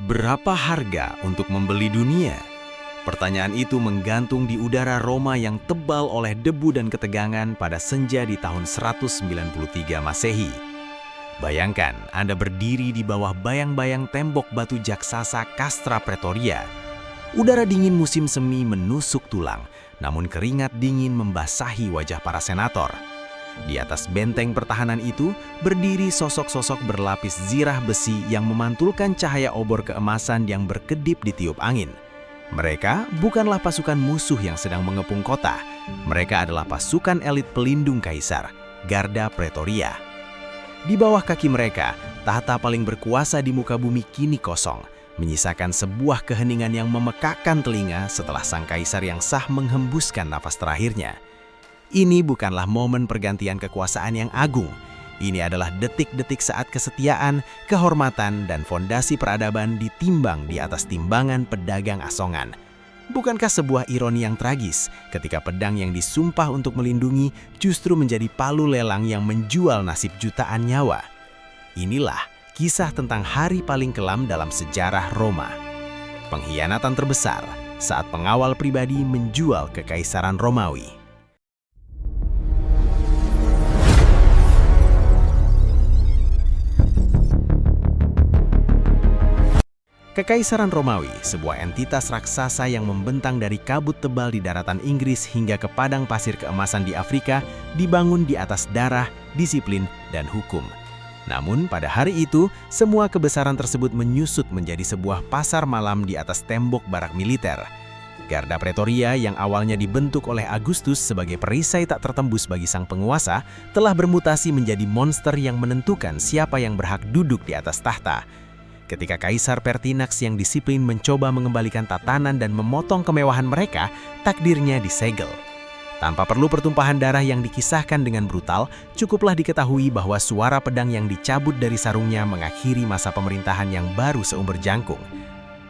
Berapa harga untuk membeli dunia? Pertanyaan itu menggantung di udara Roma yang tebal oleh debu dan ketegangan pada senja di tahun 193 Masehi. Bayangkan Anda berdiri di bawah bayang-bayang tembok batu jaksasa Castra Pretoria. Udara dingin musim semi menusuk tulang, namun keringat dingin membasahi wajah para senator. Di atas benteng pertahanan itu berdiri sosok-sosok berlapis zirah besi yang memantulkan cahaya obor keemasan yang berkedip ditiup angin. Mereka bukanlah pasukan musuh yang sedang mengepung kota. Mereka adalah pasukan elit pelindung kaisar, Garda Pretoria. Di bawah kaki mereka, tahta paling berkuasa di muka bumi kini kosong, menyisakan sebuah keheningan yang memekakkan telinga setelah sang kaisar yang sah menghembuskan nafas terakhirnya. Ini bukanlah momen pergantian kekuasaan yang agung. Ini adalah detik-detik saat kesetiaan, kehormatan, dan fondasi peradaban ditimbang di atas timbangan pedagang asongan. Bukankah sebuah ironi yang tragis ketika pedang yang disumpah untuk melindungi justru menjadi palu lelang yang menjual nasib jutaan nyawa? Inilah kisah tentang hari paling kelam dalam sejarah Roma. Pengkhianatan terbesar saat pengawal pribadi menjual kekaisaran Romawi. Kekaisaran Romawi, sebuah entitas raksasa yang membentang dari kabut tebal di daratan Inggris hingga ke padang pasir keemasan di Afrika, dibangun di atas darah, disiplin, dan hukum. Namun pada hari itu, semua kebesaran tersebut menyusut menjadi sebuah pasar malam di atas tembok barak militer. Garda Pretoria yang awalnya dibentuk oleh Augustus sebagai perisai tak tertembus bagi sang penguasa, telah bermutasi menjadi monster yang menentukan siapa yang berhak duduk di atas tahta. Ketika Kaisar Pertinax yang disiplin mencoba mengembalikan tatanan dan memotong kemewahan mereka, takdirnya disegel. Tanpa perlu pertumpahan darah yang dikisahkan dengan brutal, cukuplah diketahui bahwa suara pedang yang dicabut dari sarungnya mengakhiri masa pemerintahan yang baru seumur jangkung.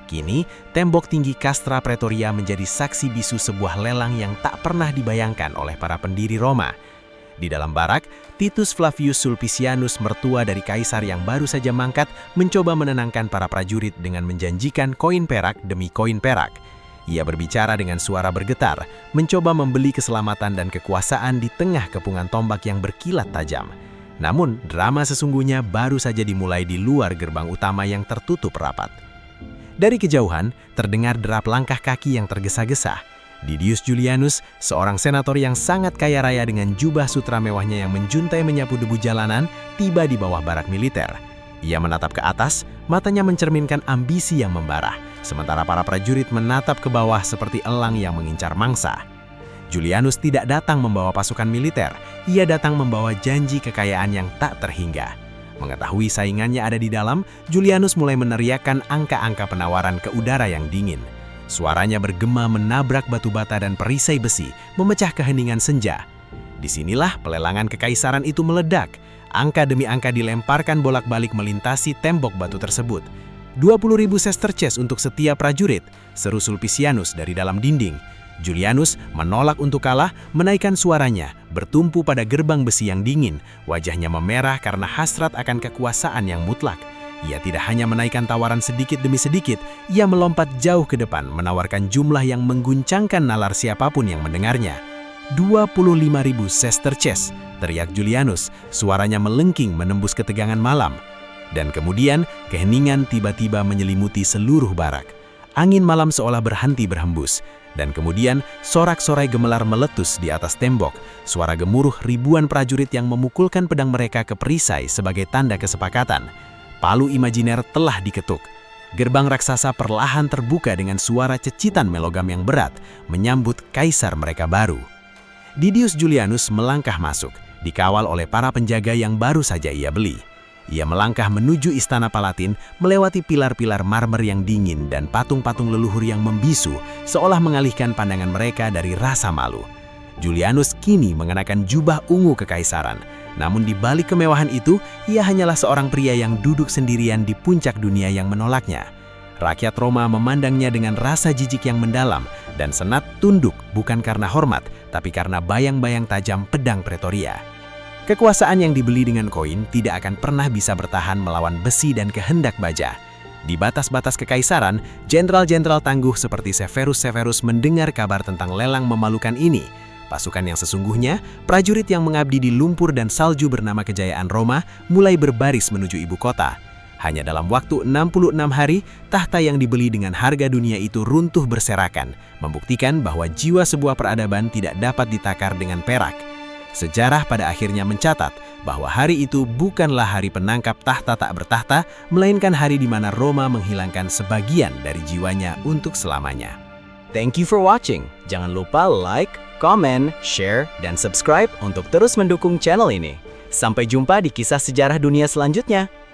Kini, tembok tinggi Castra Pretoria menjadi saksi bisu sebuah lelang yang tak pernah dibayangkan oleh para pendiri Roma. Di dalam barak, Titus Flavius Sulpicianus, mertua dari kaisar yang baru saja mangkat, mencoba menenangkan para prajurit dengan menjanjikan koin perak demi koin perak. Ia berbicara dengan suara bergetar, mencoba membeli keselamatan dan kekuasaan di tengah kepungan tombak yang berkilat tajam. Namun, drama sesungguhnya baru saja dimulai di luar gerbang utama yang tertutup rapat. Dari kejauhan, terdengar derap langkah kaki yang tergesa-gesa. Didius Julianus, seorang senator yang sangat kaya raya dengan jubah sutra mewahnya yang menjuntai menyapu debu jalanan, tiba di bawah barak militer. Ia menatap ke atas, matanya mencerminkan ambisi yang membara, sementara para prajurit menatap ke bawah seperti elang yang mengincar mangsa. Julianus tidak datang membawa pasukan militer, ia datang membawa janji kekayaan yang tak terhingga. Mengetahui saingannya ada di dalam, Julianus mulai meneriakkan angka-angka penawaran ke udara yang dingin. Suaranya bergema menabrak batu bata dan perisai besi, memecah keheningan senja. Disinilah pelelangan kekaisaran itu meledak. Angka demi angka dilemparkan bolak-balik melintasi tembok batu tersebut. 20.000 sesterces untuk setiap prajurit, seru Sulpicianus dari dalam dinding. Julianus menolak untuk kalah, menaikkan suaranya, bertumpu pada gerbang besi yang dingin. Wajahnya memerah karena hasrat akan kekuasaan yang mutlak. Ia tidak hanya menaikkan tawaran sedikit demi sedikit, ia melompat jauh ke depan, menawarkan jumlah yang mengguncangkan nalar siapapun yang mendengarnya. 25.000 sesterces, teriak Julianus, suaranya melengking menembus ketegangan malam. Dan kemudian, keheningan tiba-tiba menyelimuti seluruh barak. Angin malam seolah berhenti berhembus. Dan kemudian, sorak-sorai gemelar meletus di atas tembok. Suara gemuruh ribuan prajurit yang memukulkan pedang mereka ke perisai sebagai tanda kesepakatan. Palu imajiner telah diketuk. Gerbang raksasa perlahan terbuka dengan suara cecitan melogam yang berat, menyambut kaisar mereka baru. Didius Julianus melangkah masuk, dikawal oleh para penjaga yang baru saja ia beli. Ia melangkah menuju istana Palatin, melewati pilar-pilar marmer yang dingin dan patung-patung leluhur yang membisu, seolah mengalihkan pandangan mereka dari rasa malu. Julianus kini mengenakan jubah ungu kekaisaran. Namun di balik kemewahan itu, ia hanyalah seorang pria yang duduk sendirian di puncak dunia yang menolaknya. Rakyat Roma memandangnya dengan rasa jijik yang mendalam, dan senat tunduk bukan karena hormat, tapi karena bayang-bayang tajam pedang Pretoria. Kekuasaan yang dibeli dengan koin tidak akan pernah bisa bertahan melawan besi dan kehendak baja. Di batas-batas kekaisaran, jenderal-jenderal tangguh seperti Severus mendengar kabar tentang lelang memalukan ini. Pasukan yang sesungguhnya, prajurit yang mengabdi di lumpur dan salju bernama Kejayaan Roma, mulai berbaris menuju ibu kota. Hanya dalam waktu 66 hari, tahta yang dibeli dengan harga dunia itu runtuh berserakan, membuktikan bahwa jiwa sebuah peradaban tidak dapat ditakar dengan perak. Sejarah pada akhirnya mencatat bahwa hari itu bukanlah hari penangkap tahta tak bertahta, melainkan hari di mana Roma menghilangkan sebagian dari jiwanya untuk selamanya. Thank you for watching. Jangan lupa like, comment, share, dan subscribe untuk terus mendukung channel ini. Sampai jumpa di kisah sejarah dunia selanjutnya.